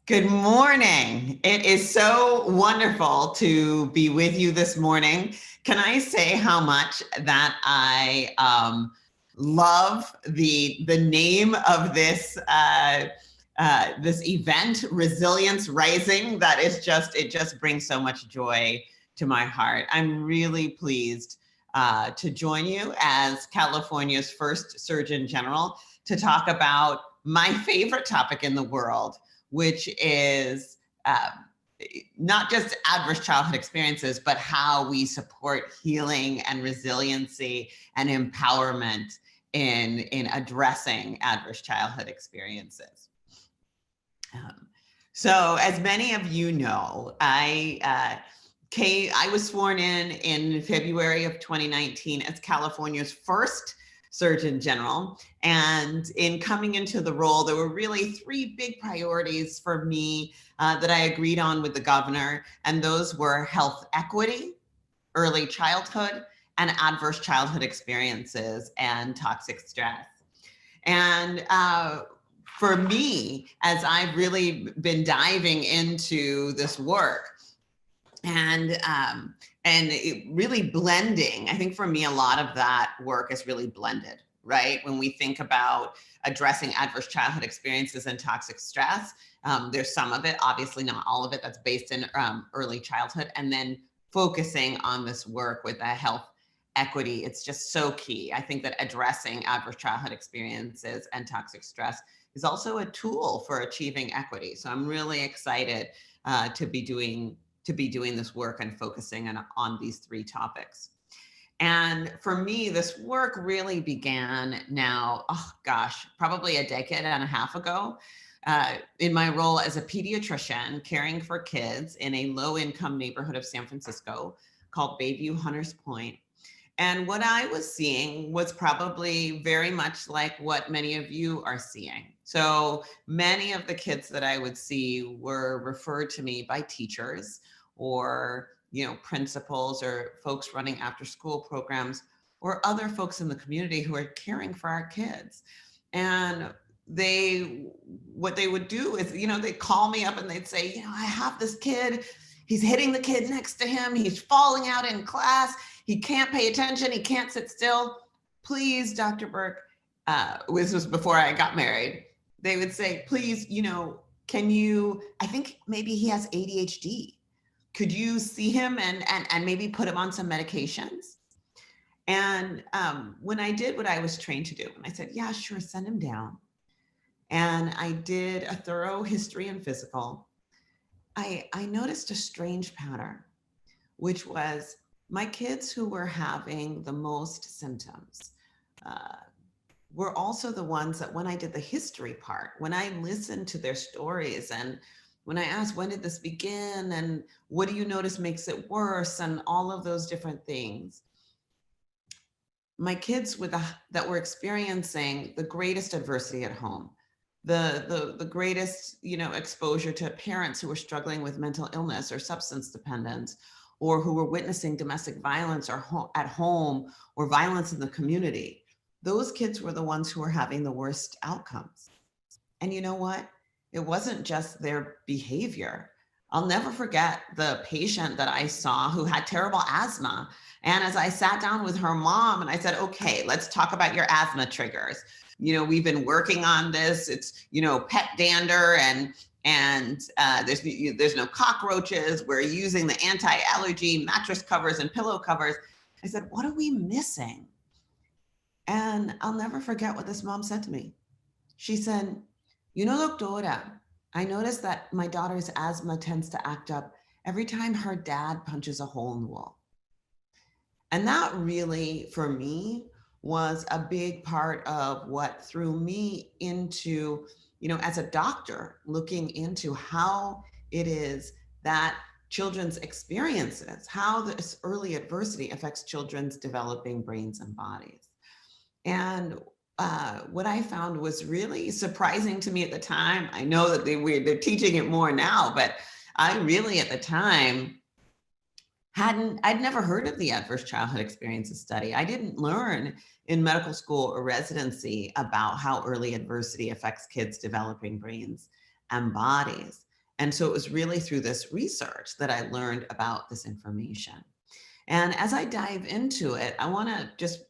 Good morning. It is so wonderful to be with you this morning. Can I say how much that I love the name of this event, Resilience Rising? It just brings so much joy to my heart. I'm really pleased to join you as California's first Surgeon General to talk about my favorite topic in the world, which is not just adverse childhood experiences, but how we support healing and resiliency and empowerment in addressing adverse childhood experiences. So as many of you know, I was sworn in February of 2019 as California's first Surgeon General. And in coming into the role, there were really three big priorities for me that I agreed on with the governor. And those were health equity, early childhood, and adverse childhood experiences and toxic stress. And for me, as I've really been diving into this work, and it really blending. I think for me, a lot of that work is really blended, right? When we think about addressing adverse childhood experiences and toxic stress, there's some of it, obviously not all of it, that's based in early childhood, and then focusing on this work with the health equity. It's just so key. I think that addressing adverse childhood experiences and toxic stress is also a tool for achieving equity. So I'm really excited to be doing this work and focusing on these three topics. And for me, this work really began now, probably a decade and a half ago, in my role as a pediatrician caring for kids in a low-income neighborhood of San Francisco called Bayview Hunters Point. And what I was seeing was probably very much like what many of you are seeing. So many of the kids that I would see were referred to me by teachers or principals or folks running after school programs or other folks in the community who are caring for our kids. And what they would do is, they'd call me up and they'd say, I have this kid, he's hitting the kid next to him, he's falling out in class, he can't pay attention, he can't sit still. Please, Dr. Burke, this was before I got married, they would say, please, can you, I think maybe he has ADHD. Could you see him and maybe put him on some medications? And when I did what I was trained to do, and I said, yeah, sure, send him down. And I did a thorough history and physical. I noticed a strange pattern, which was my kids who were having the most symptoms were also the ones that when I did the history part, when I listened to their stories and when I asked, when did this begin? And what do you notice makes it worse? And all of those different things. My kids that were experiencing the greatest adversity at home, the greatest, exposure to parents who were struggling with mental illness or substance dependence, or who were witnessing domestic violence or at home or violence in the community. Those kids were the ones who were having the worst outcomes. And you know what? It wasn't just their behavior. I'll never forget the patient that I saw who had terrible asthma. And as I sat down with her mom and I said, okay, let's talk about your asthma triggers. We've been working on this. It's, pet dander and there's no cockroaches. We're using the anti-allergy mattress covers and pillow covers. I said, what are we missing? And I'll never forget what this mom said to me. She said, doctora, I noticed that my daughter's asthma tends to act up every time her dad punches a hole in the wall. And that really, for me, was a big part of what threw me into, as a doctor, looking into how it is that children's experiences, how this early adversity affects children's developing brains and bodies. And what I found was really surprising to me at the time. I know that they're teaching it more now, but I really at the time I'd never heard of the Adverse Childhood Experiences Study. I didn't learn in medical school or residency about how early adversity affects kids' developing brains and bodies. And so it was really through this research that I learned about this information. And as I dive into it, I want to just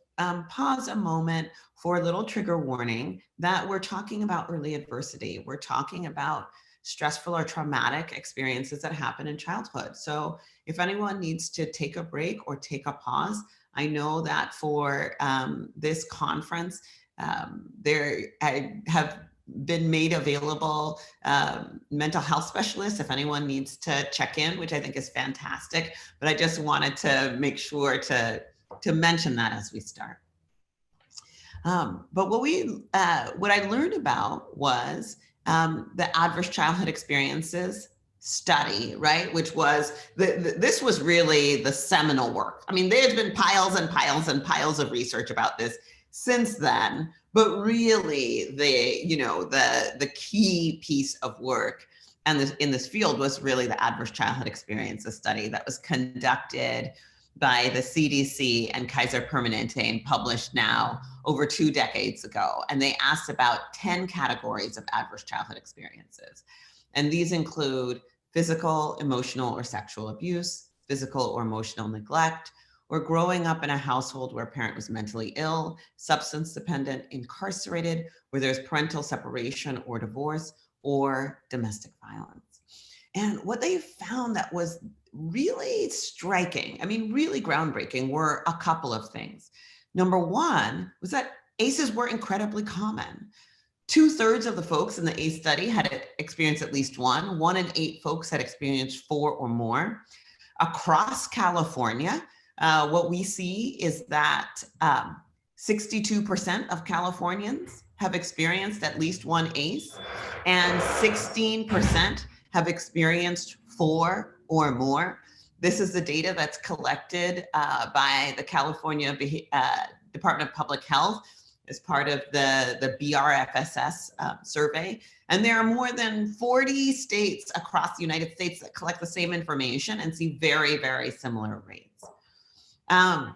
pause a moment for a little trigger warning that we're talking about early adversity. We're talking about stressful or traumatic experiences that happen in childhood. So if anyone needs to take a break or take a pause, I know that for this conference, I have been made available mental health specialists if anyone needs to check in, which I think is fantastic. But I just wanted to make sure to mention that as we start. But what I learned about was the adverse childhood experiences study, right? Which was this was really the seminal work. I mean, there's been piles and piles and piles of research about this since then, but really the key piece of work and in this field was really the adverse childhood experiences study that was conducted by the CDC and Kaiser Permanente and published now over 2 decades ago. And they asked about 10 categories of adverse childhood experiences. And these include physical, emotional, or sexual abuse, physical or emotional neglect, or growing up in a household where a parent was mentally ill, substance dependent, incarcerated, where there's parental separation or divorce, or domestic violence. And what they found that was really striking, I mean, really groundbreaking, were a couple of things. Number one was that ACEs were incredibly common. 2/3 of the folks in the ACE study had experienced at least one. 1 in 8 folks had experienced 4 or more. Across California, what we see is that 62% of Californians have experienced at least one ACE, and 16% have experienced 4 or more. This is the data that's collected by the California Department of Public Health as part of the BRFSS survey. And there are more than 40 states across the United States that collect the same information and see very, very similar rates. And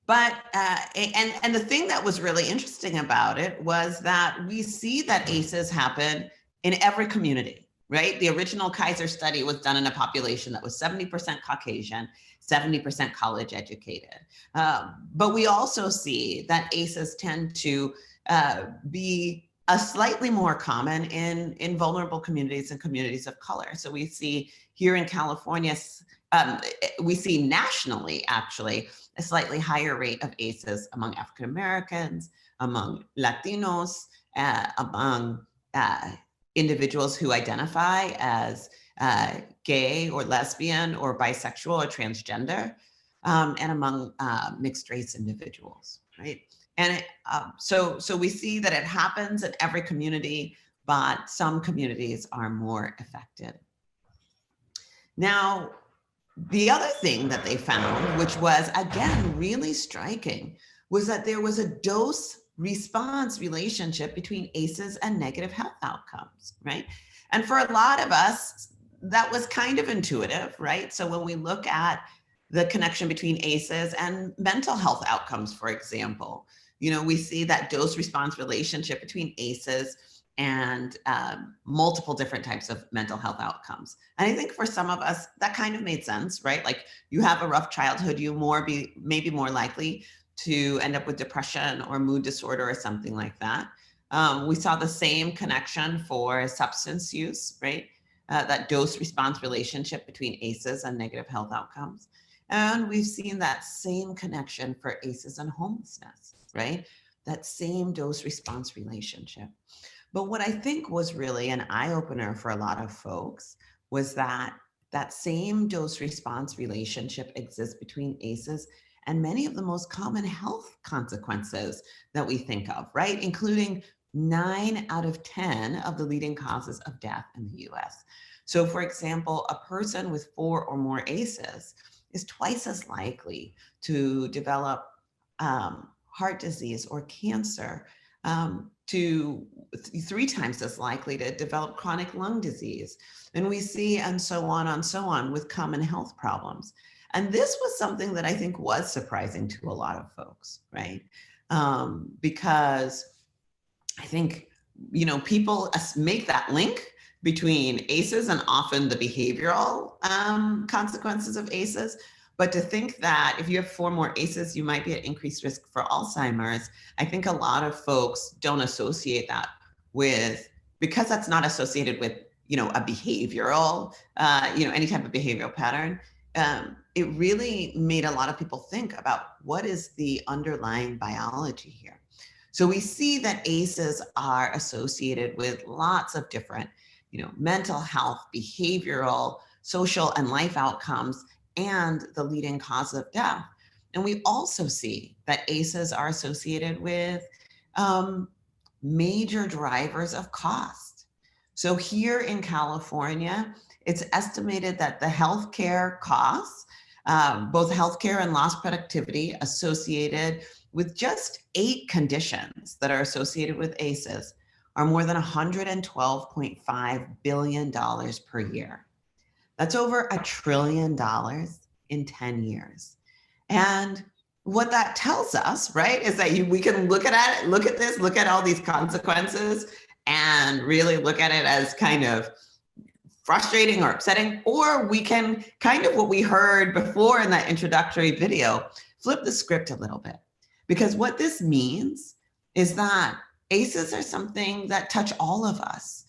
the thing that was really interesting about it was that we see that ACEs happen in every community, right? The original Kaiser study was done in a population that was 70% Caucasian, 70% college educated. But we also see that ACEs tend to be slightly more common in vulnerable communities and communities of color. So we see here in California, we see nationally, actually, a slightly higher rate of ACEs among African Americans, among Latinos, among individuals who identify as gay or lesbian or bisexual or transgender, and among mixed race individuals, right? And so we see that it happens in every community, but some communities are more affected. Now, the other thing that they found, which was, again, really striking, was that there was a dose-response relationship between ACEs and negative health outcomes, right? And for a lot of us, that was kind of intuitive, right? So when we look at the connection between ACEs and mental health outcomes, for example, we see that dose-response relationship between ACEs and multiple different types of mental health outcomes. And I think for some of us, that kind of made sense, right? Like, you have a rough childhood, you may be more likely to end up with depression or mood disorder or something like that. We saw the same connection for substance use, right? That dose-response relationship between ACEs and negative health outcomes. And we've seen that same connection for ACEs and homelessness, right? That same dose-response relationship. But what I think was really an eye-opener for a lot of folks was that same dose-response relationship exists between ACEs and many of the most common health consequences that we think of, right? Including 9 out of 10 of the leading causes of death in the US. So for example, a person with 4 or more ACEs is twice as likely to develop heart disease or cancer, to 3 times as likely to develop chronic lung disease. And we see and so on with common health problems. And this was something that I think was surprising to a lot of folks, right? Because I think, people make that link between ACEs and often the behavioral consequences of ACEs. But to think that if you have 4 more ACEs, you might be at increased risk for Alzheimer's, I think a lot of folks don't associate that with, because that's not associated with, a behavioral, any type of behavioral pattern. It really made a lot of people think about what is the underlying biology here. So we see that ACEs are associated with lots of different, mental health, behavioral, social, and life outcomes, and the leading cause of death. And we also see that ACEs are associated with major drivers of cost. So here in California, it's estimated that the healthcare costs, both healthcare and lost productivity, associated with just 8 conditions that are associated with ACEs, are more than $112.5 billion per year. That's over $1 trillion in 10 years. And what that tells us, right, is that we can look at it, look at all these consequences and really look at it as kind of frustrating or upsetting, or we can kind of, what we heard before in that introductory video, flip the script a little bit. Because what this means is that ACEs are something that touch all of us.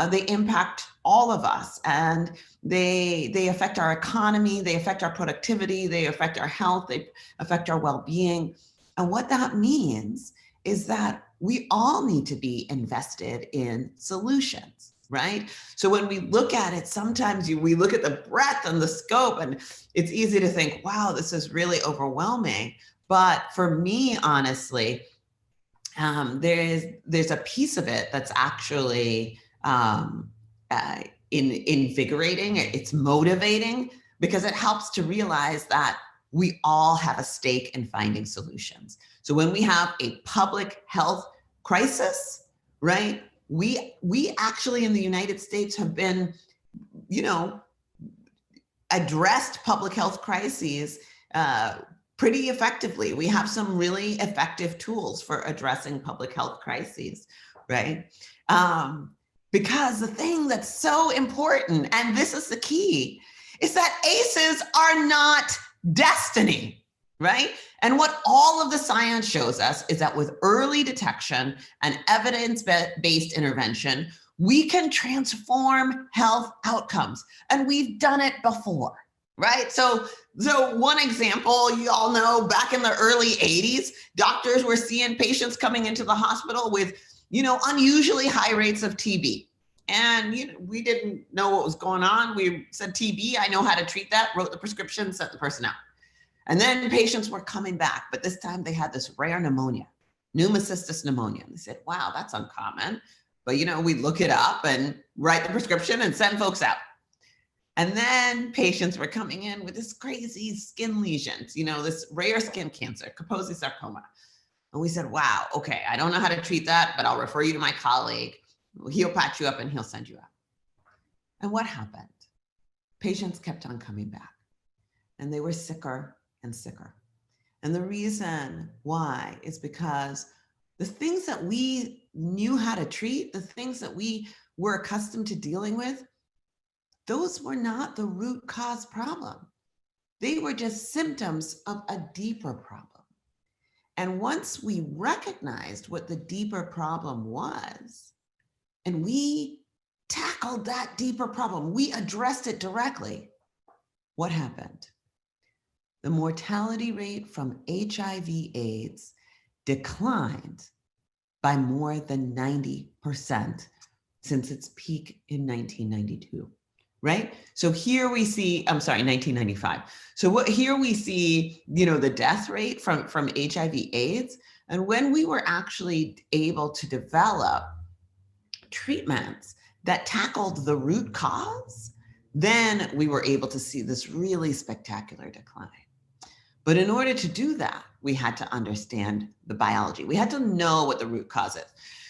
They impact all of us, and they affect our economy, they affect our productivity, they affect our health, they affect our well-being. And what that means is that we all need to be invested in solutions, right? So when we look at it, sometimes we look at the breadth and the scope, and it's easy to think, wow, this is really overwhelming. But for me, honestly, there's a piece of it that's actually invigorating. It's motivating, because it helps to realize that we all have a stake in finding solutions. So when we have a public health crisis, right, we actually in the United States have been, addressed public health crises pretty effectively. We have some really effective tools for addressing public health crises, right? Because the thing that's so important, and this is the key, is that ACEs are not destiny, right? And what all of the science shows us is that with early detection and evidence-based intervention, we can transform health outcomes. And we've done it before, right? So one example, you all know, back in the early 80s, doctors were seeing patients coming into the hospital with, unusually high rates of TB. And we didn't know what was going on. We said TB, I know how to treat that, wrote the prescription, sent the person out. And then patients were coming back, but this time they had this rare pneumonia, pneumocystis pneumonia. And they said, wow, that's uncommon. But we look it up and write the prescription and send folks out. And then patients were coming in with this crazy skin lesions, this rare skin cancer, Kaposi sarcoma. And we said, wow, okay, I don't know how to treat that, but I'll refer you to my colleague. He'll patch you up and he'll send you out. And what happened? Patients kept on coming back, and they were sicker and sicker. And the reason why is because the things that we knew how to treat, the things that we were accustomed to dealing with, those were not the root cause problem. They were just symptoms of a deeper problem. And once we recognized what the deeper problem was, and we tackled that deeper problem, we addressed it directly, what happened? The mortality rate from HIV/AIDS declined by more than 90% since its peak in 1992. Right? So here we see, 1995. So here we see, the death rate from HIV/AIDS. And when we were actually able to develop treatments that tackled the root cause, then we were able to see this really spectacular decline. But in order to do that, we had to understand the biology. We had to know what the root cause is.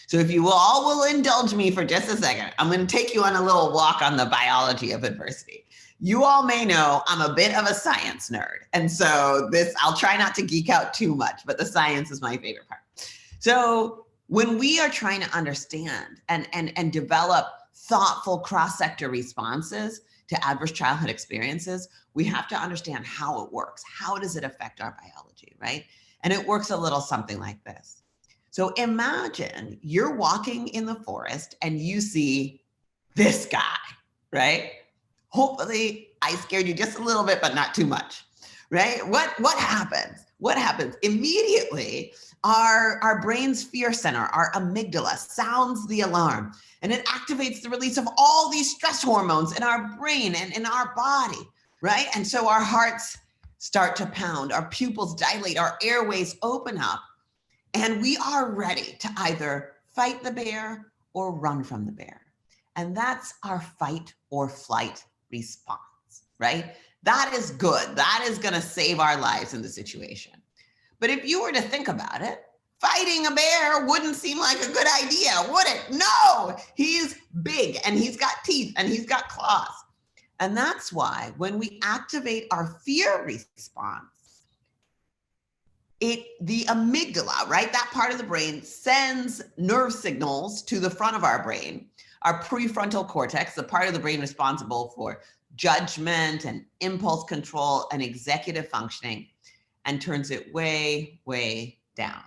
So if you all will indulge me for just a second, I'm going to take you on a little walk on the biology of adversity. You all may know I'm a bit of a science nerd. And so I'll try not to geek out too much, but the science is my favorite part. So when we are trying to understand and develop thoughtful cross-sector responses to adverse childhood experiences, we have to understand how it works. How does it affect our biology, right? And it works a little something like this. So imagine you're walking in the forest and you see this guy, right? Hopefully I scared you just a little bit, but not too much, right? What happens? What happens? Immediately, our brain's fear center, our amygdala, sounds the alarm, and it activates the release of all these stress hormones in our brain and in our body, right? And so our hearts start to pound, our pupils dilate, our airways open up, and we are ready to either fight the bear or run from the bear. And that's our fight or flight response, right? That is good. That is going to save our lives in the situation. But if you were to think about it, fighting a bear wouldn't seem like a good idea, would it? No, he's big and he's got teeth and he's got claws. And that's why when we activate our fear response, the amygdala, right, that part of the brain sends nerve signals to the front of our brain, our prefrontal cortex, the part of the brain responsible for judgment and impulse control and executive functioning, and turns it way, way down,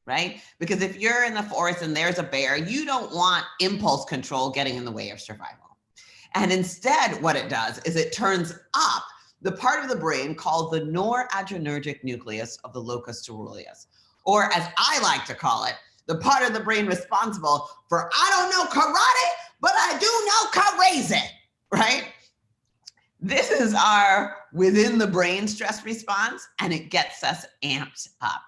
right? Because if you're in the forest and there's a bear, you don't want impulse control getting in the way of survival. And instead, what it does is it turns up the part of the brain called the noradrenergic nucleus of the locus coeruleus, or as I like to call it, the part of the brain responsible for, I don't know karate, but I do know crazy, right? This is our within the brain stress response, and it gets us amped up.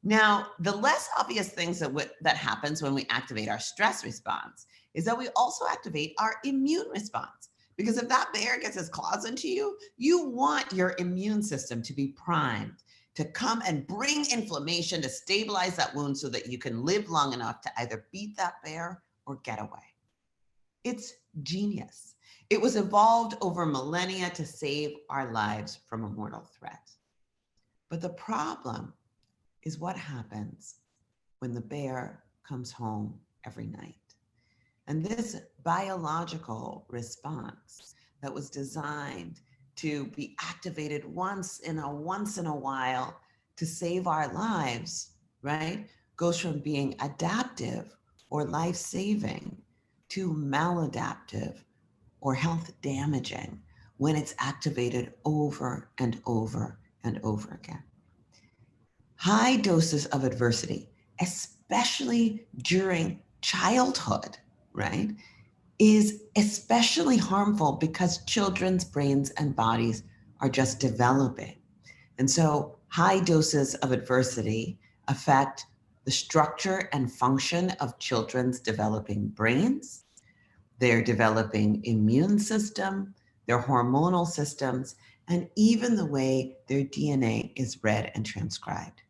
Now, the less obvious things that happens when we activate our stress response is that we also activate our immune response. Because if that bear gets his claws into you, you want your immune system to be primed to come and bring inflammation to stabilize that wound so that you can live long enough to either beat that bear or get away. It's genius. It was evolved over millennia to save our lives from a mortal threat. But the problem is what happens when the bear comes home every night. And this biological response that was designed to be activated once in a while to save our lives, right, goes from being adaptive or life-saving to maladaptive or health damaging when it's activated over and over and over again. High doses of adversity, especially during childhood, right, is especially harmful because children's brains and bodies are just developing. And so high doses of adversity affect the structure and function of children's developing brains, their developing immune system, their hormonal systems, and even the way their DNA is read and transcribed.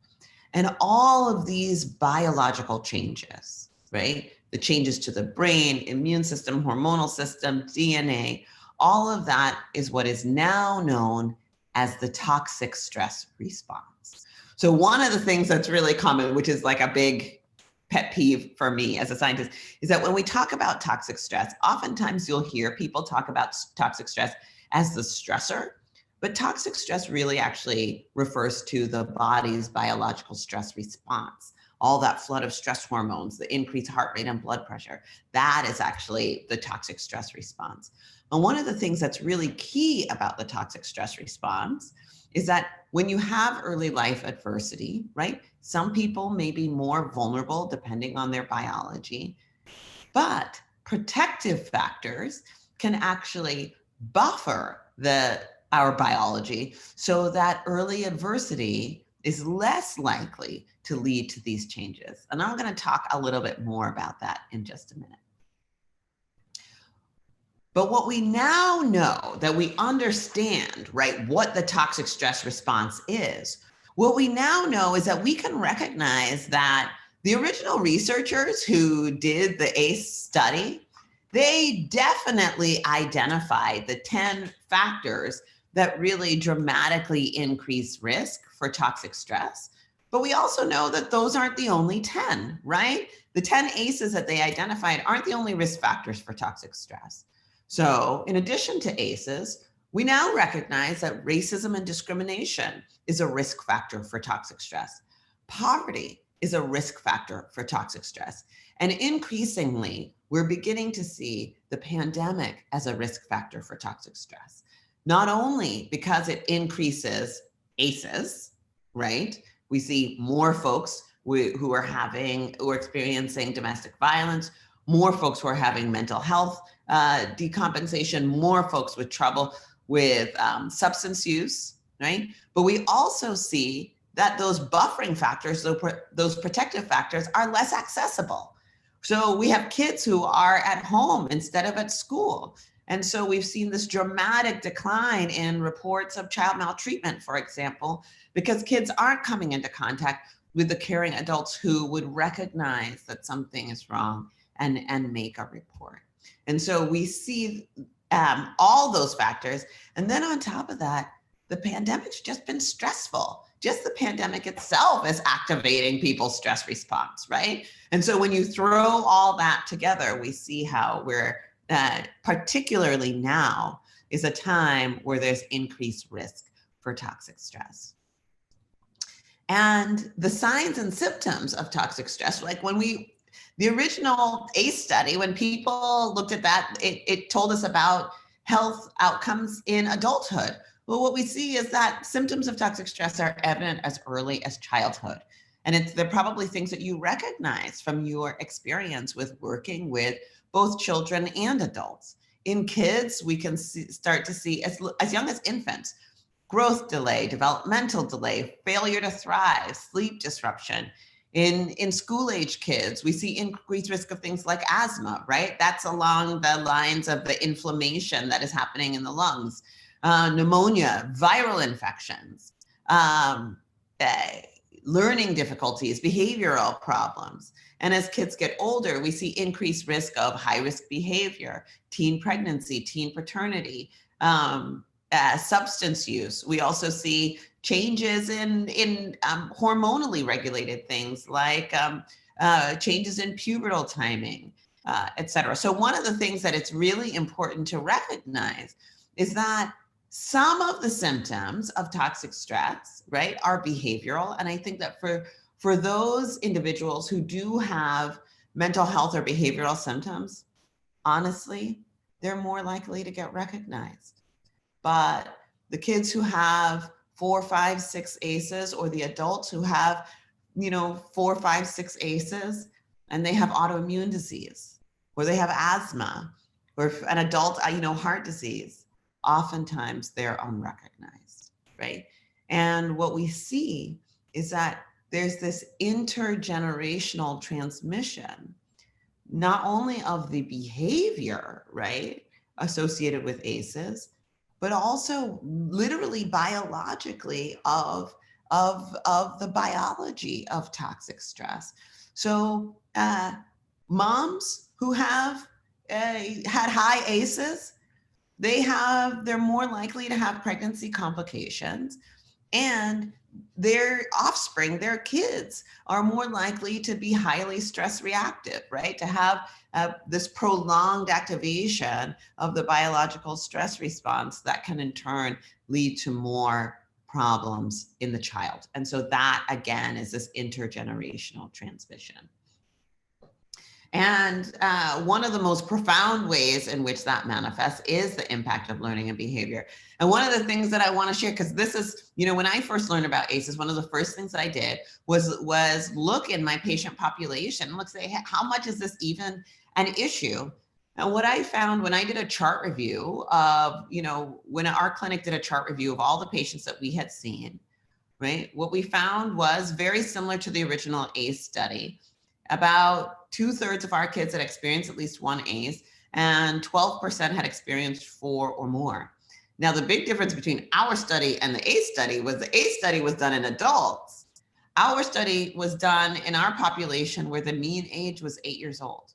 And all of these biological changes, right? The changes to the brain, immune system, hormonal system, DNA, all of that is what is now known as the toxic stress response. So one of the things that's really common, which is like a big pet peeve for me as a scientist, is that when we talk about toxic stress, oftentimes you'll hear people talk about toxic stress as the stressor, but toxic stress really actually refers to the body's biological stress response. All that flood of stress hormones, the increased heart rate and blood pressure, that is actually the toxic stress response. And one of the things that's really key about the toxic stress response is that when you have early life adversity, right? Some people may be more vulnerable depending on their biology, but protective factors can actually buffer our biology so that early adversity is less likely to lead to these changes. And I'm going to talk a little bit more about that in just a minute. But what we now know that we understand, right, what the toxic stress response is, what we now know is that we can recognize that the original researchers who did the ACE study, they definitely identified the 10 factors that really dramatically increase risk for toxic stress. But we also know that those aren't the only 10, right? The 10 ACEs that they identified aren't the only risk factors for toxic stress. So in addition to ACEs, we now recognize that racism and discrimination is a risk factor for toxic stress. Poverty is a risk factor for toxic stress. And increasingly, we're beginning to see the pandemic as a risk factor for toxic stress, not only because it increases ACEs, right? We see more folks who are experiencing domestic violence, more folks who are having mental health decompensation, more folks with trouble with substance use, right? But we also see that those buffering factors, those protective factors, are less accessible. So we have kids who are at home instead of at school. And so we've seen this dramatic decline in reports of child maltreatment, for example, because kids aren't coming into contact with the caring adults who would recognize that something is wrong and make a report. And so we see all those factors. And then on top of that, the pandemic's just been stressful. Just the pandemic itself is activating people's stress response, right? And so when you throw all that together, we see how we're, particularly now, is a time where there's increased risk for toxic stress. And the signs and symptoms of toxic stress, like the original ACE study, when people looked at that, it told us about health outcomes in adulthood. Well, what we see is that symptoms of toxic stress are evident as early as childhood. And they're probably things that you recognize from your experience with working with both children and adults. In kids, we can start to see as young as infants, growth delay, developmental delay, failure to thrive, sleep disruption. In school-age kids, we see increased risk of things like asthma, right? That's along the lines of the inflammation that is happening in the lungs. Pneumonia, viral infections, learning difficulties, behavioral problems. And as kids get older, we see increased risk of high-risk behavior, teen pregnancy, teen paternity, substance use. We also see changes in hormonally regulated things like changes in pubertal timing, et cetera. So one of the things that it's really important to recognize is that some of the symptoms of toxic stress, right, are behavioral. And I think that for those individuals who do have mental health or behavioral symptoms, honestly, they're more likely to get recognized. But the kids who have 4, 5, 6 ACEs, or the adults who have, 4, 5, 6 ACEs, and they have autoimmune disease, or they have asthma, or an adult, heart disease, oftentimes they're unrecognized, right? And what we see is that there's this intergenerational transmission, not only of the behavior, right, associated with ACEs, but also literally biologically of the biology of toxic stress. So moms who have had high ACEs, they're more likely to have pregnancy complications, and their offspring, their kids, are more likely to be highly stress reactive, right? To have this prolonged activation of the biological stress response that can in turn lead to more problems in the child. And so that, again, is this intergenerational transmission. And one of the most profound ways in which that manifests is the impact of learning and behavior. And one of the things that I want to share, because this is, when I first learned about ACEs, one of the first things that I did was look in my patient population, look, say, how much is this even an issue? And what I found when I did a chart review of, when our clinic did a chart review of all the patients that we had seen, right? What we found was very similar to the original ACE study. About 2/3 of our kids had experienced at least one ACE, and 12% had experienced 4 or more. Now, the big difference between our study and the ACE study was the ACE study was done in adults. Our study was done in our population where the mean age was 8 years old.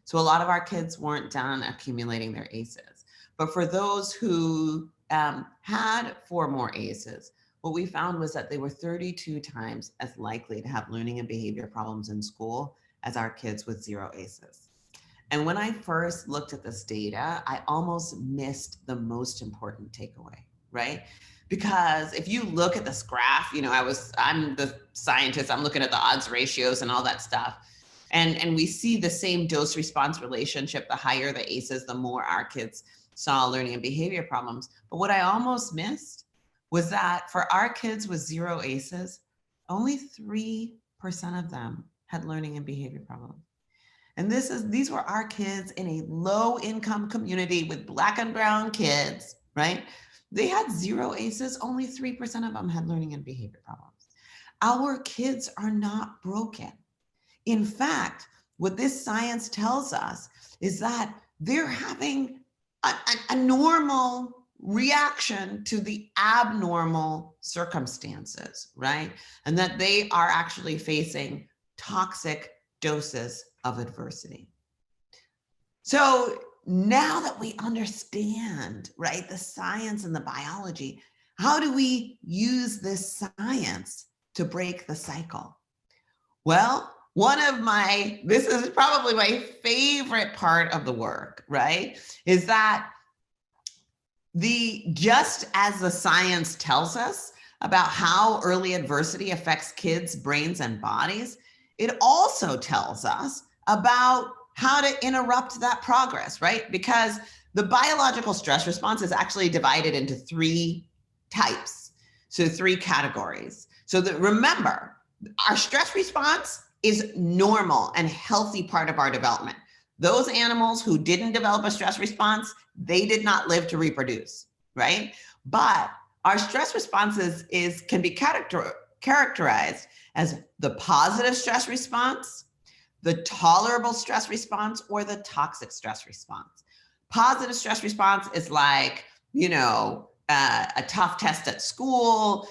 So a lot of our kids weren't done accumulating their ACEs. But for those who had 4 more ACEs, what we found was that they were 32 times as likely to have learning and behavior problems in school as our kids with 0 ACEs. And when I first looked at this data, I almost missed the most important takeaway, right? Because if you look at this graph, you know, I'm the scientist, I'm looking at the odds ratios and all that stuff. And we see the same dose response relationship. The higher the ACEs, the more our kids saw learning and behavior problems. But what I almost missed was that for our kids with 0 ACEs, only 3% of them had learning and behavior problems. And these were our kids in a low income community with Black and brown kids, right? They had 0 ACEs, only 3% of them had learning and behavior problems. Our kids are not broken. In fact, what this science tells us is that they're having a normal reaction to the abnormal circumstances, right? And that they are actually facing toxic doses of adversity. So now that we understand, right, the science and the biology, how do we use this science to break the cycle? Well, this is probably my favorite part of the work, right? Is that just as the science tells us about how early adversity affects kids' brains and bodies, it also tells us about how to interrupt that progress, right? Because the biological stress response is actually divided into 3 types. So 3 categories. So remember, our stress response is normal and healthy part of our development. Those animals who didn't develop a stress response, they did not live to reproduce, right? But our stress responses can be characterized as the positive stress response, the tolerable stress response, or the toxic stress response. Positive stress response is like, you know, a tough test at school,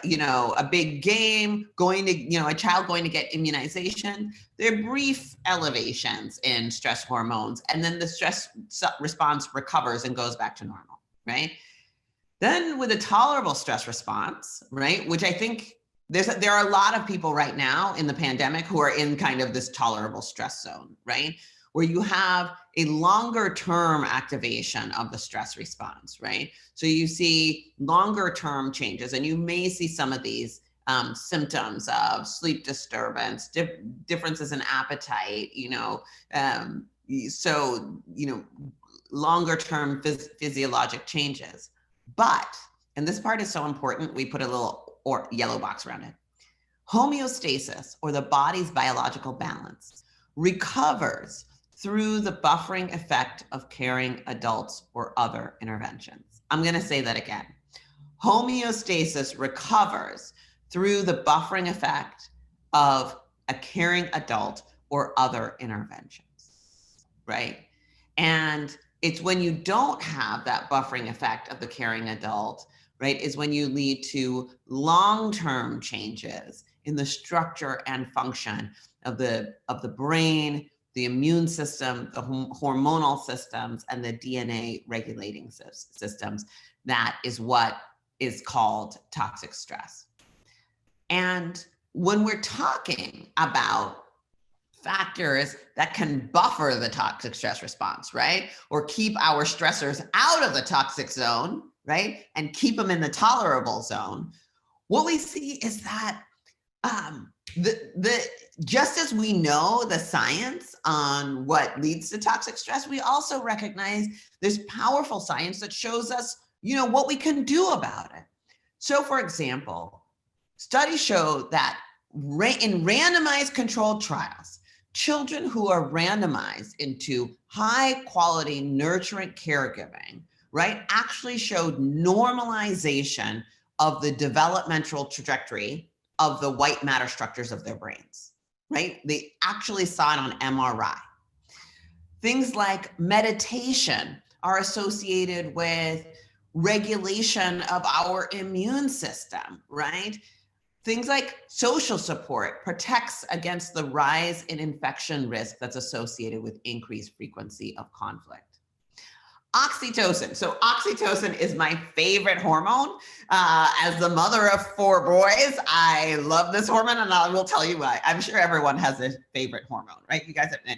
you know, a big game, a child going to get immunization. They're brief elevations in stress hormones, and then the stress response recovers and goes back to normal, right? Then with a tolerable stress response, right, which I think there are a lot of people right now in the pandemic who are in kind of this tolerable stress zone, right? Where you have a longer term activation of the stress response, right? So you see longer term changes, and you may see some of these symptoms of sleep disturbance, differences in appetite, longer term physiologic changes. But, and this part is so important, we put a little yellow box around it. Homeostasis, or the body's biological balance, recovers through the buffering effect of caring adults or other interventions. I'm going to say that again. Homeostasis recovers through the buffering effect of a caring adult or other interventions, right? And it's when you don't have that buffering effect of the caring adult, right, is when you lead to long-term changes in the structure and function of the brain, the immune system, the hormonal systems, and the DNA regulating systems. That is what is called toxic stress. And when we're talking about factors that can buffer the toxic stress response, right? Or keep our stressors out of the toxic zone, right? And keep them in the tolerable zone. What we see is that just as we know the science on what leads to toxic stress, we also recognize there's powerful science that shows us, what we can do about it. So for example, studies show that in randomized controlled trials, children who are randomized into high quality nurturant caregiving, right, actually showed normalization of the developmental trajectory of the white matter structures of their brains, right? They actually saw it on MRI. Things like meditation are associated with regulation of our immune system, right? Things like social support protects against the rise in infection risk that's associated with increased frequency of conflict. Oxytocin. So oxytocin is my favorite hormone. As the mother of 4 boys, I love this hormone, and I will tell you why. I'm sure everyone has a favorite hormone, right? You guys have,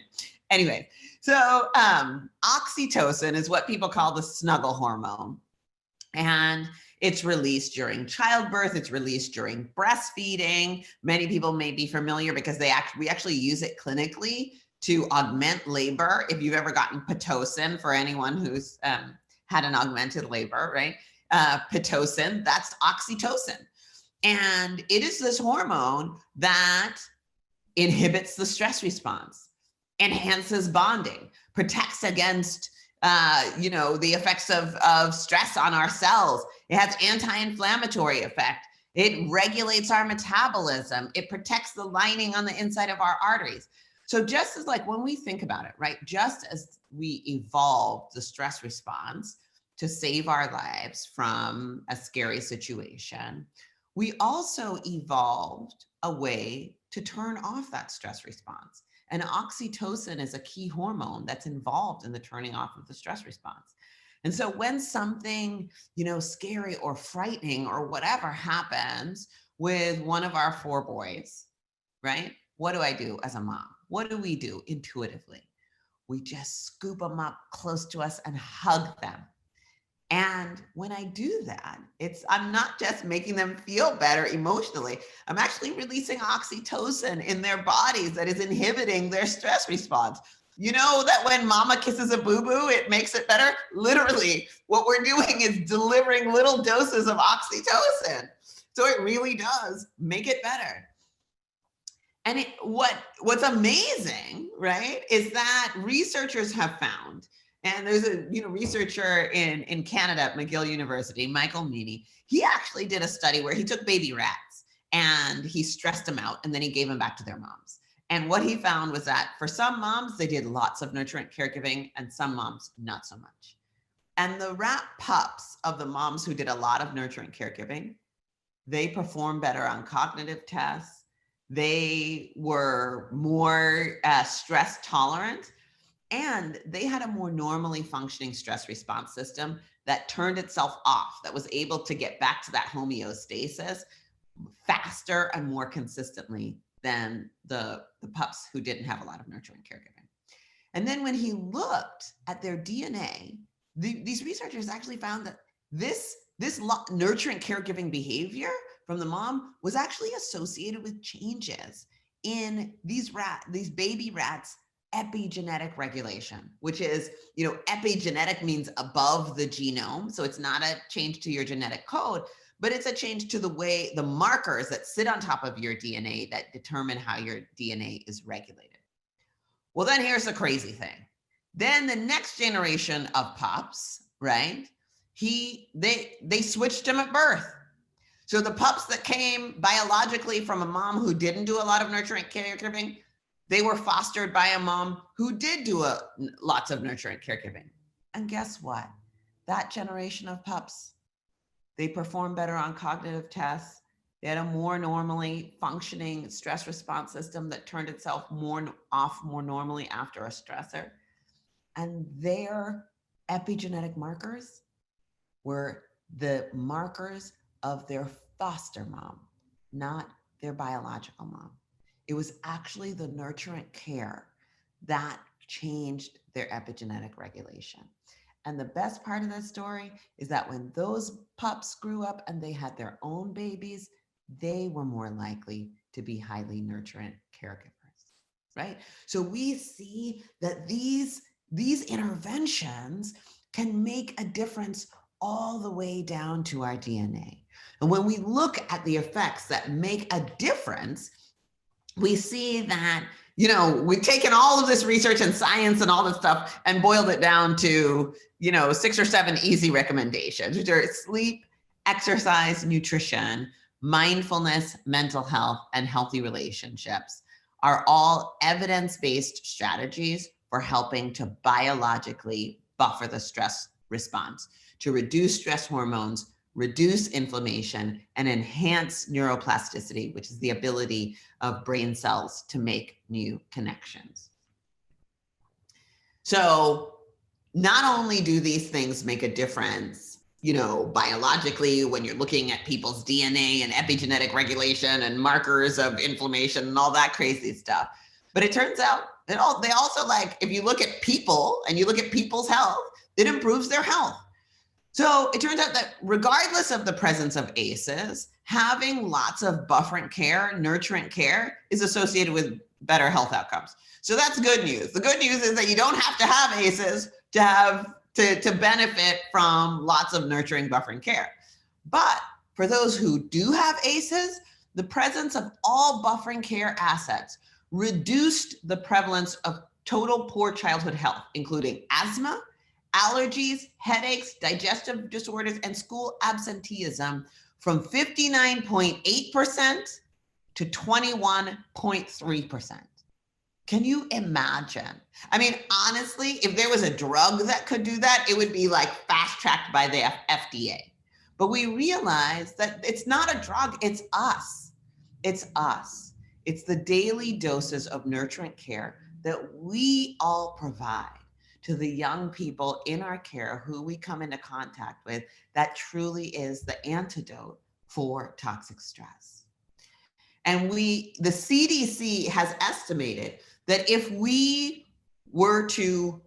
anyway. So oxytocin is what people call the snuggle hormone. And it's released during childbirth. It's released during breastfeeding. Many people may be familiar because we actually use it clinically to augment labor. If you've ever gotten Pitocin, for anyone who's had an augmented labor, right? Pitocin, that's oxytocin. And it is this hormone that inhibits the stress response, enhances bonding, protects against the effects of stress on our cells. It has anti-inflammatory effect. It regulates our metabolism. It protects the lining on the inside of our arteries. So just as like when we think about it, right, just as we evolved the stress response to save our lives from a scary situation, we also evolved a way to turn off that stress response. And oxytocin is a key hormone that's involved in the turning off of the stress response. And so when something, scary or frightening or whatever happens with one of our 4 boys, right? What do I do as a mom? What do we do intuitively? We just scoop them up close to us and hug them. And when I do that, I'm not just making them feel better emotionally. I'm actually releasing oxytocin in their bodies that is inhibiting their stress response. You know that when mama kisses a boo-boo, it makes it better? Literally, what we're doing is delivering little doses of oxytocin. So it really does make it better. And what's amazing, right, is that researchers have found, and there's a researcher in Canada at McGill University, Michael Meany, he actually did a study where he took baby rats and he stressed them out and then he gave them back to their moms. And what he found was that for some moms, they did lots of nurturant caregiving and some moms, not so much. And the rat pups of the moms who did a lot of nurturant caregiving, they performed better on cognitive tests. They were more stress tolerant, and they had a more normally functioning stress response system that turned itself off, that was able to get back to that homeostasis faster and more consistently than the pups who didn't have a lot of nurturing caregiving. And then when he looked at their DNA, these researchers actually found that this nurturing caregiving behavior from the mom was actually associated with changes in these baby rats' epigenetic regulation, which is, epigenetic means above the genome. So it's not a change to your genetic code, but it's a change to the markers that sit on top of your DNA that determine how your DNA is regulated. Well, then here's the crazy thing. Then the next generation of pups, right? They switched him at birth. So the pups that came biologically from a mom who didn't do a lot of nurturing caregiving, they were fostered by a mom who did do lots of nurturing caregiving. And guess what? That generation of pups, they performed better on cognitive tests. They had a more normally functioning stress response system that turned itself off more normally after a stressor. And their epigenetic markers were the markers of their foster mom, not their biological mom. It was actually the nurturant care that changed their epigenetic regulation. And the best part of that story is that when those pups grew up and they had their own babies, they were more likely to be highly nurturant caregivers, right? So we see that these interventions can make a difference all the way down to our DNA. And when we look at the effects that make a difference, we see that, we've taken all of this research and science and all this stuff and boiled it down to, 6 or 7 easy recommendations, which are sleep, exercise, nutrition, mindfulness, mental health, and healthy relationships are all evidence-based strategies for helping to biologically buffer the stress response, to reduce stress hormones, reduce inflammation, and enhance neuroplasticity, which is the ability of brain cells to make new connections. So not only do these things make a difference, biologically, when you're looking at people's DNA and epigenetic regulation and markers of inflammation and all that crazy stuff, but it turns out that they also, like, if you look at people and you look at people's health, it improves their health. So it turns out that regardless of the presence of ACEs, having lots of bufferant care, nurturant care is associated with better health outcomes. So that's good news. The good news is that you don't have to have ACEs to benefit from lots of nurturing buffering care. But for those who do have ACEs, the presence of all buffering care assets reduced the prevalence of total poor childhood health, including asthma, allergies, headaches, digestive disorders, and school absenteeism from 59.8% to 21.3%. Can you imagine? I mean, honestly, if there was a drug that could do that, it would be like fast-tracked by the FDA. But we realize that it's not a drug, it's us. It's us. It's the daily doses of nurturant care that we all provide to the young people in our care who we come into contact with that truly is the antidote for toxic stress. And the CDC has estimated that if we were to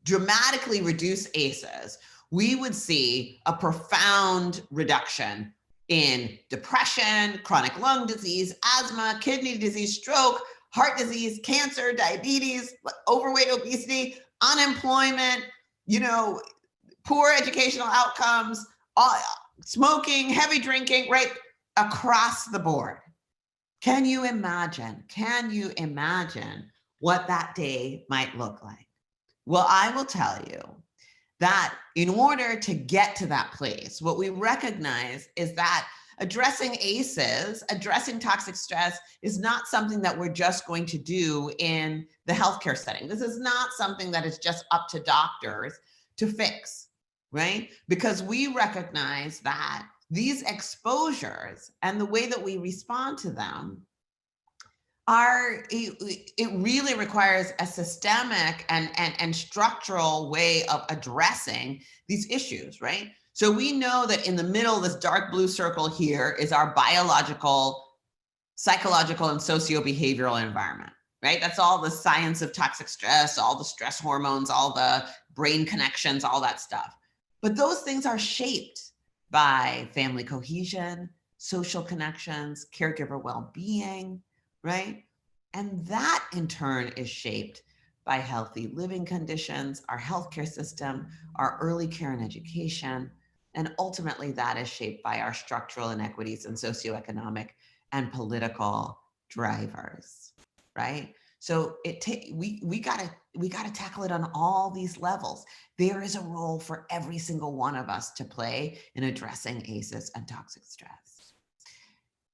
dramatically reduce ACEs, we would see a profound reduction in depression, chronic lung disease, asthma, kidney disease, stroke, heart disease, cancer, diabetes, overweight, obesity, unemployment, poor educational outcomes, smoking, heavy drinking, right? Across the board. Can you imagine what that day might look like? Well, I will tell you that in order to get to that place, what we recognize is that addressing ACEs, addressing toxic stress is not something that we're just going to do in the healthcare setting. This is not something that is just up to doctors to fix, right? Because we recognize that these exposures and the way that we respond to them it really requires a systemic and structural way of addressing these issues, right? So we know that in the middle, this dark blue circle here is our biological, psychological, and socio-behavioral environment, right? That's all the science of toxic stress, all the stress hormones, all the brain connections, all that stuff. But those things are shaped by family cohesion, social connections, caregiver well-being, right? And that in turn is shaped by healthy living conditions, our healthcare system, our early care and education, and ultimately that is shaped by our structural inequities and socioeconomic and political drivers, right? So we gotta tackle it on all these levels. There is a role for every single one of us to play in addressing ACEs and toxic stress,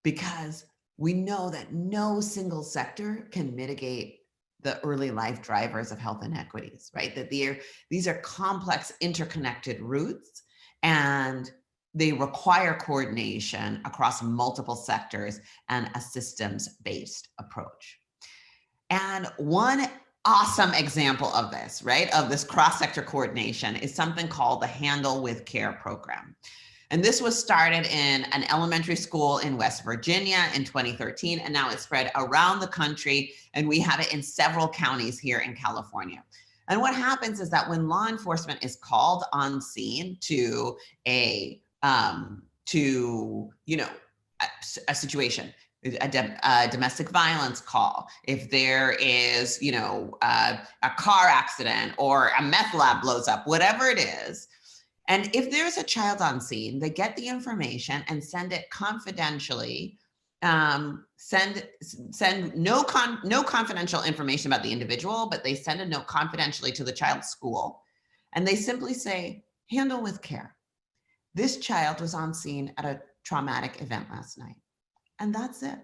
because we know that no single sector can mitigate the early life drivers of health inequities, right? That these are complex, interconnected roots, and they require coordination across multiple sectors and a systems-based approach. And one awesome example of this, right, of this cross-sector coordination is something called the Handle with Care program. And this was started in an elementary school in West Virginia in 2013, and now it's spread around the country, and we have it in several counties here in California. And what happens is that when law enforcement is called on scene to a situation, a domestic violence call, if there is, a car accident or a meth lab blows up, whatever it is, and if there's a child on scene, they get the information and send it confidentially. Send no confidential information about the individual, but they send a note confidentially to the child's school, and they simply say, "Handle with care. This child was on scene at a traumatic event last night," and that's it.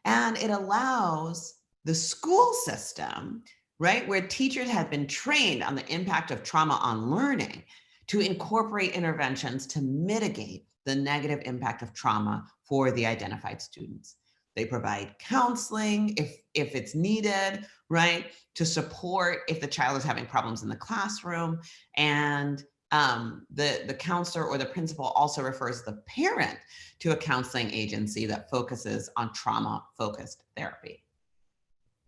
And it allows the school system, right, where teachers have been trained on the impact of trauma on learning, to incorporate interventions to mitigate the negative impact of trauma for the identified students. They provide counseling if it's needed, right? To support if the child is having problems in the classroom. And the counselor or the principal also refers the parent to a counseling agency that focuses on trauma-focused therapy.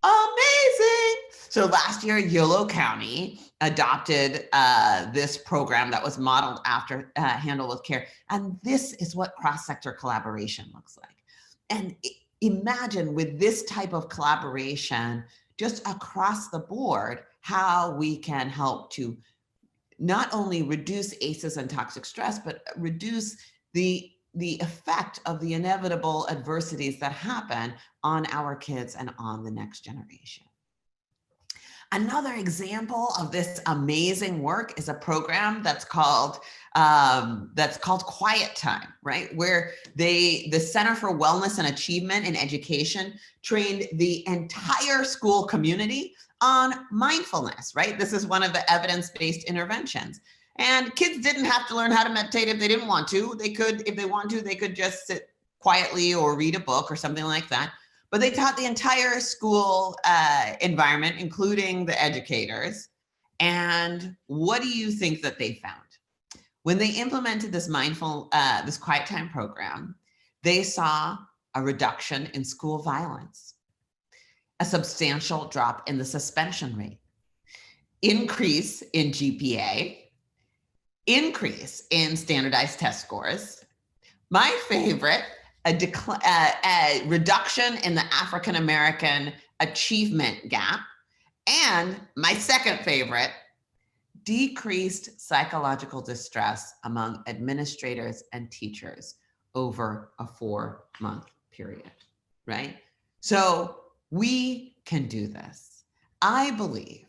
Amazing. So last year, Yolo County adopted this program that was modeled after Handle with Care. And this is what cross-sector collaboration looks like. And imagine with this type of collaboration, just across the board, how we can help to not only reduce ACEs and toxic stress, but reduce the effect of the inevitable adversities that happen on our kids and on the next generation. Another example of this amazing work is a program that's called Quiet Time, right? Where the Center for Wellness and Achievement in Education trained the entire school community on mindfulness, right? This is one of the evidence-based interventions. And kids didn't have to learn how to meditate if they didn't want to. They could, if they want to, they could just sit quietly or read a book or something like that. But they taught the entire school environment, including the educators. And what do you think that they found? When they implemented this this Quiet Time program, they saw a reduction in school violence, a substantial drop in the suspension rate, increase in GPA, increase in standardized test scores. My favorite, a reduction in the African-American achievement gap. And my second favorite, decreased psychological distress among administrators and teachers over a 4-month period, right? So we can do this. I believe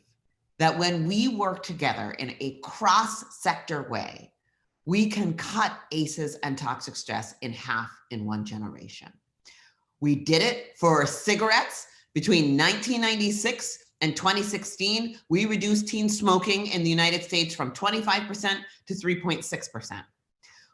that when we work together in a cross-sector way, we can cut ACEs and toxic stress in half in one generation. We did it for cigarettes. Between 1996 and 2016, we reduced teen smoking in the United States from 25% to 3.6%.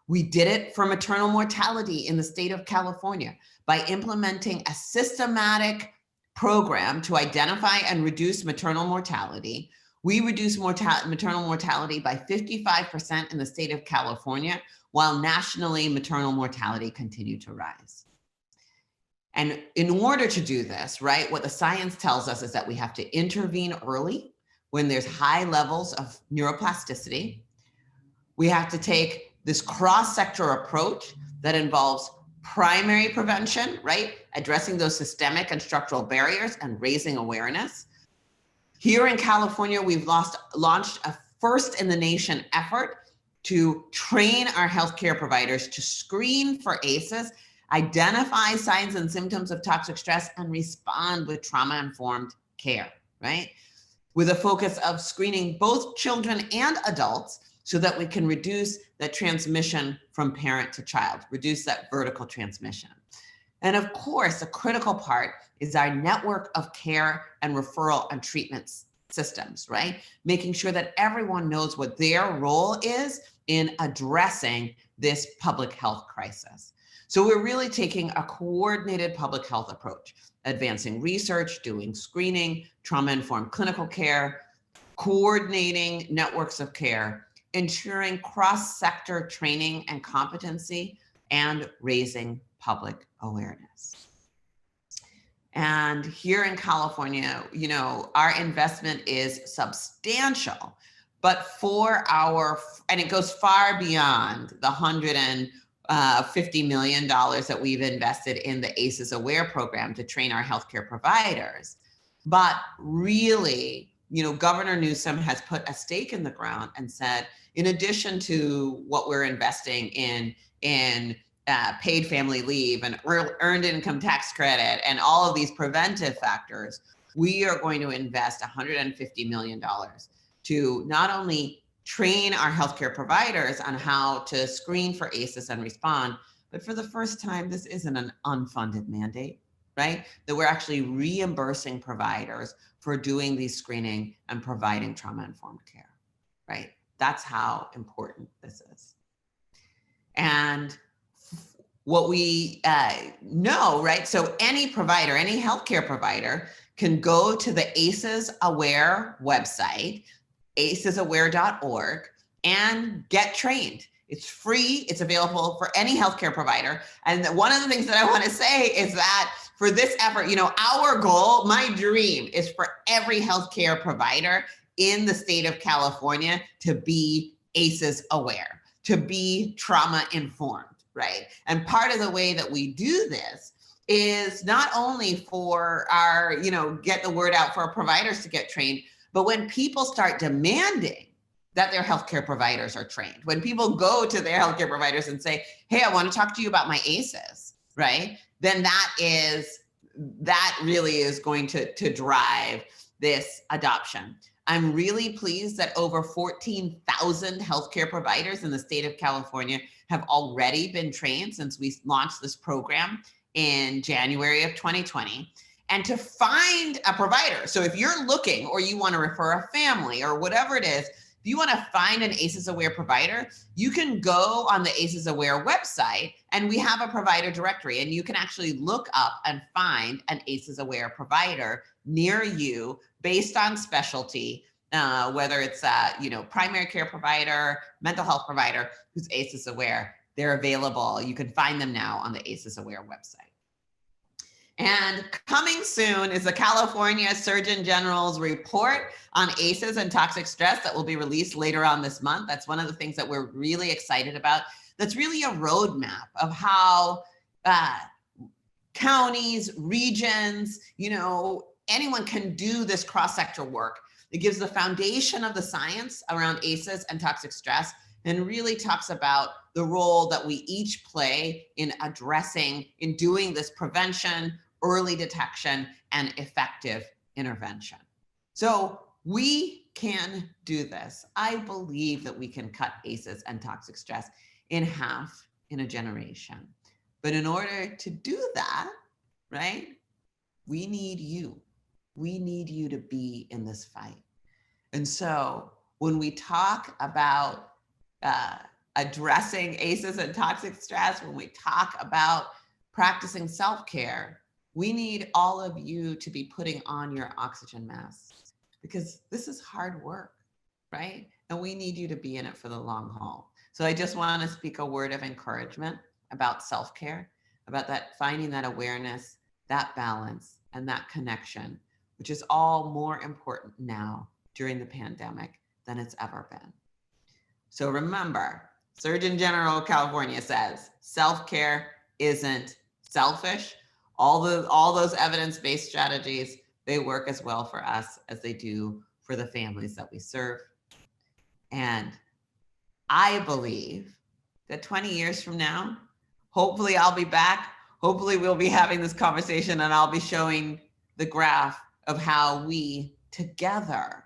We did it for maternal mortality in the state of California by implementing a systematic program to identify and reduce maternal mortality. We reduced maternal mortality by 55% in the state of California, while nationally maternal mortality continued to rise. And in order to do this, right, what the science tells us is that we have to intervene early when there's high levels of neuroplasticity. We have to take this cross-sector approach that involves primary prevention, right, addressing those systemic and structural barriers and raising awareness. Here in California, we've launched a first-in-the-nation effort to train our healthcare providers to screen for ACEs, identify signs and symptoms of toxic stress, and respond with trauma-informed care, right? With a focus of screening both children and adults so that we can reduce that transmission from parent to child, reduce that vertical transmission. And of course, a critical part is our network of care and referral and treatment systems, right? Making sure that everyone knows what their role is in addressing this public health crisis. So we're really taking a coordinated public health approach, advancing research, doing screening, trauma-informed clinical care, coordinating networks of care, ensuring cross-sector training and competency, and raising public awareness. And here in California, you know, our investment is substantial, but and it goes far beyond the $150 million that we've invested in the ACEs Aware program to train our healthcare providers. But really, you know, Governor Newsom has put a stake in the ground and said, in addition to what we're investing in paid family leave and earned income tax credit and all of these preventive factors, we are going to invest $150 million to not only train our healthcare providers on how to screen for ACEs and respond, but for the first time, this isn't an unfunded mandate, right? That we're actually reimbursing providers for doing these screening and providing trauma-informed care, right? That's how important this is. And what we know, right? So any provider, any healthcare provider can go to the ACEs Aware website, acesaware.org, and get trained. It's free. It's available for any healthcare provider. And one of the things that I want to say is that for this effort, you know, our goal, my dream is for every healthcare provider in the state of California to be ACEs aware, to be trauma informed, right? And part of the way that we do this is not only for our, you know, get the word out for our providers to get trained, but when people start demanding that their healthcare providers are trained, when people go to their healthcare providers and say, hey, I want to talk to you about my ACEs, right? Then that really is going to drive this adoption. I'm really pleased that over 14,000 healthcare providers in the state of California have already been trained since we launched this program in January of 2020. And to find a provider, so if you're looking or you want to refer a family or whatever it is, if you want to find an ACEs Aware provider, you can go on the ACEs Aware website and we have a provider directory and you can actually look up and find an ACEs Aware provider near you based on specialty, whether it's a primary care provider, mental health provider who's ACEs Aware. They're available. You can find them now on the ACEs Aware website. And coming soon is the California Surgeon General's report on ACEs and toxic stress that will be released later on this month. That's one of the things that we're really excited about. That's really a roadmap of how counties, regions, anyone can do this cross-sector work. It gives the foundation of the science around ACEs and toxic stress and really talks about the role that we each play in addressing, in doing this prevention, early detection, and effective intervention. So we can do this. I believe that we can cut ACEs and toxic stress in half in a generation. But in order to do that, right, we need you. We need you to be in this fight. And so when we talk about addressing ACEs and toxic stress, when we talk about practicing self-care, we need all of you to be putting on your oxygen masks because this is hard work, right? And we need you to be in it for the long haul. So I just want to speak a word of encouragement about self-care, about that, finding that awareness, that balance, and that connection, which is all more important now during the pandemic than it's ever been. So remember, Surgeon General of California says self-care isn't selfish. All those evidence-based strategies, they work as well for us as they do for the families that we serve. And I believe that 20 years from now, hopefully I'll be back. Hopefully we'll be having this conversation and I'll be showing the graph of how we together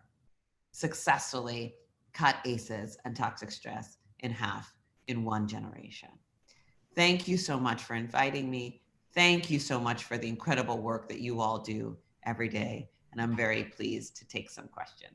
successfully cut ACEs and toxic stress in half in one generation. Thank you so much for inviting me. Thank you so much for the incredible work that you all do every day. And I'm very pleased to take some questions.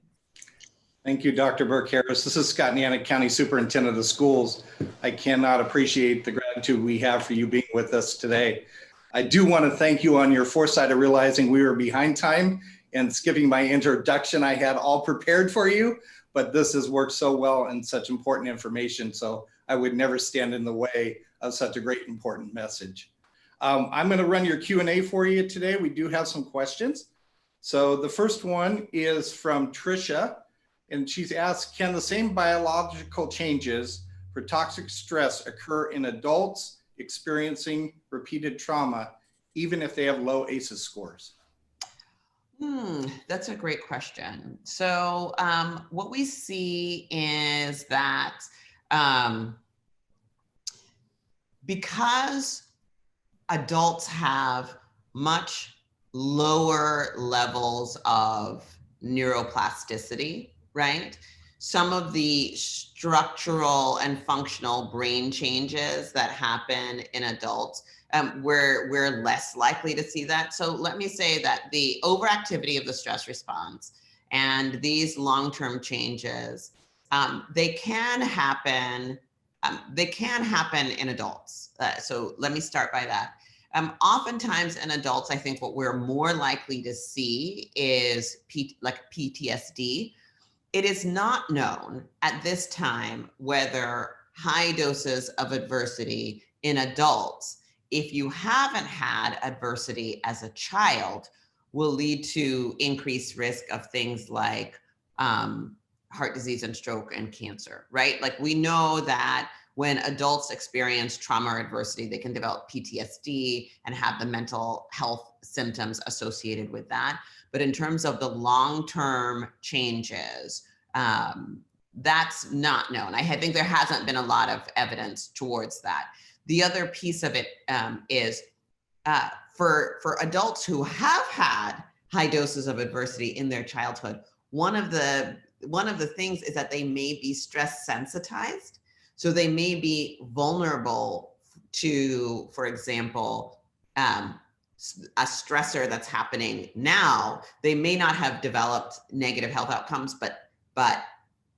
Thank you, Dr. Burke Harris. This is Scott Nanick, County Superintendent of Schools. I cannot appreciate the gratitude we have for you being with us today. I do want to thank you on your foresight of realizing we were behind time and skipping my introduction I had all prepared for you, but this has worked so well and such important information. So I would never stand in the way of such a great important message. I'm going to run your Q&A for you today. We do have some questions. So the first one is from Tricia, and she's asked, can the same biological changes for toxic stress occur in adults experiencing repeated trauma, even if they have low ACEs scores? That's a great question. So what we see is that because adults have much lower levels of neuroplasticity, right? Some of the structural and functional brain changes that happen in adults, we're less likely to see that. So let me say that the overactivity of the stress response and these long-term changes, they can happen they can happen in adults. So let me start by that. Oftentimes in adults, I think what we're more likely to see is like PTSD. It is not known at this time whether high doses of adversity in adults, if you haven't had adversity as a child, will lead to increased risk of things like heart disease and stroke and cancer, right? Like we know that when adults experience trauma or adversity, they can develop PTSD and have the mental health symptoms associated with that. But in terms of the long-term changes, that's not known. I think there hasn't been a lot of evidence towards that. The other piece of it is for adults who have had high doses of adversity in their childhood, one of the things is that they may be stress sensitized. So they may be vulnerable to, for example, a stressor that's happening now. They may not have developed negative health outcomes, but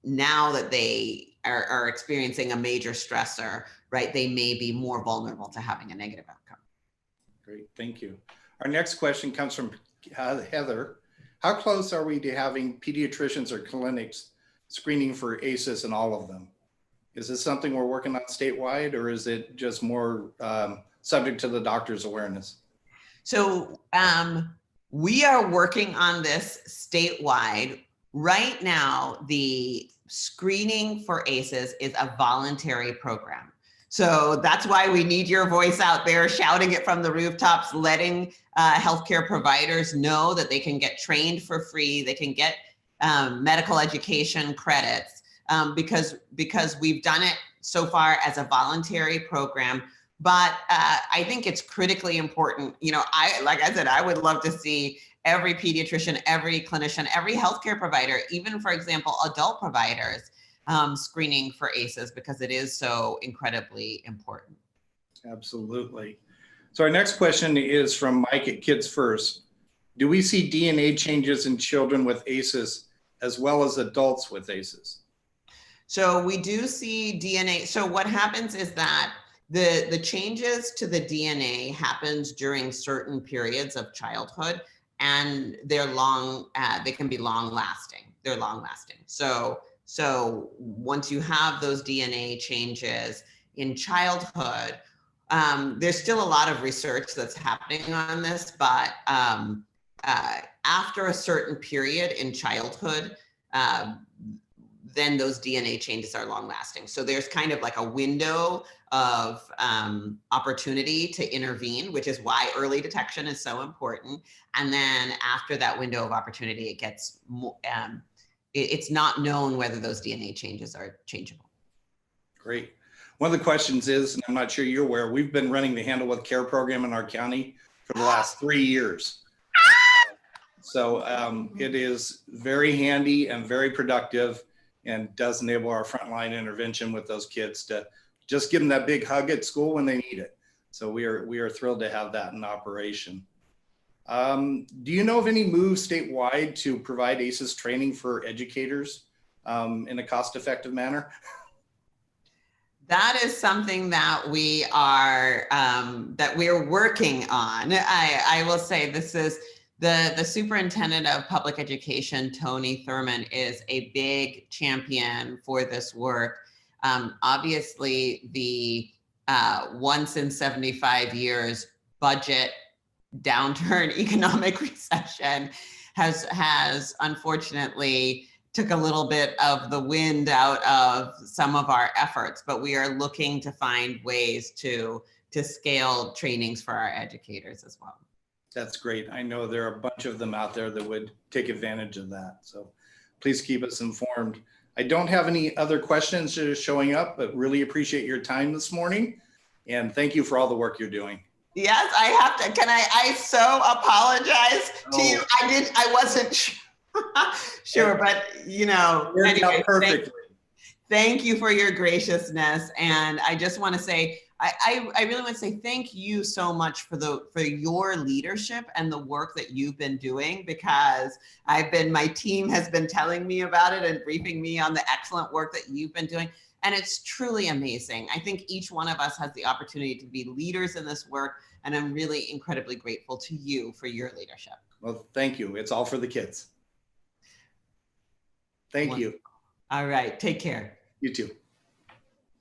now that they are experiencing a major stressor, right, they may be more vulnerable to having a negative outcome. Great, thank you. Our next question comes from Heather. How close are we to having pediatricians or clinics screening for ACEs in all of them? Is this something we're working on statewide, or is it just more subject to the doctor's awareness? So we are working on this statewide. Right now, the screening for ACEs is a voluntary program. So that's why we need your voice out there, shouting it from the rooftops, letting healthcare providers know that they can get trained for free, they can get medical education credits, because we've done it so far as a voluntary program. But I think it's critically important. You know, like I said, I would love to see every pediatrician, every clinician, every healthcare provider, even for example, adult providers, screening for ACEs, because it is so incredibly important. Absolutely. So our next question is from Mike at Kids First. Do we see DNA changes in children with ACEs as well as adults with ACEs? So we do see DNA. So what happens is that the changes to the DNA happens during certain periods of childhood, and they're they can be long lasting. They're long lasting. So once you have those DNA changes in childhood, there's still a lot of research that's happening on this, but after a certain period in childhood, then those DNA changes are long lasting. So there's kind of like a window of opportunity to intervene, which is why early detection is so important. And then after that window of opportunity, it gets more, it's not known whether those DNA changes are changeable. Great. One of the questions is, and I'm not sure you're aware, we've been running the Handle with Care program in our county for the last 3 years. So it is very handy and very productive, and does enable our frontline intervention with those kids to just give them that big hug at school when they need it. So we are thrilled to have that in operation. Do you know of any moves statewide to provide ACEs training for educators in a cost-effective manner? That is something that we are we're working on. I will say this is the superintendent of public education, Tony Thurman, is a big champion for this work. Obviously, the once in 75 years budget downturn, economic recession has unfortunately took a little bit of the wind out of some of our efforts, but we are looking to find ways to scale trainings for our educators as well. That's great. I know there are a bunch of them out there that would take advantage of that. So please keep us informed. I don't have any other questions that are showing up, but really appreciate your time this morning. And thank you for all the work you're doing. Yes, I have to. I so apologize to you. I wasn't sure, but you know, anyway, perfectly. Thank you for your graciousness. And I just want to say, I really want to say thank you so much for your leadership and the work that you've been doing, because my team has been telling me about it and briefing me on the excellent work that you've been doing. And it's truly amazing. I think each one of us has the opportunity to be leaders in this work. And I'm really incredibly grateful to you for your leadership. Well, thank you. It's all for the kids. Thank you. All right. Take care. You too.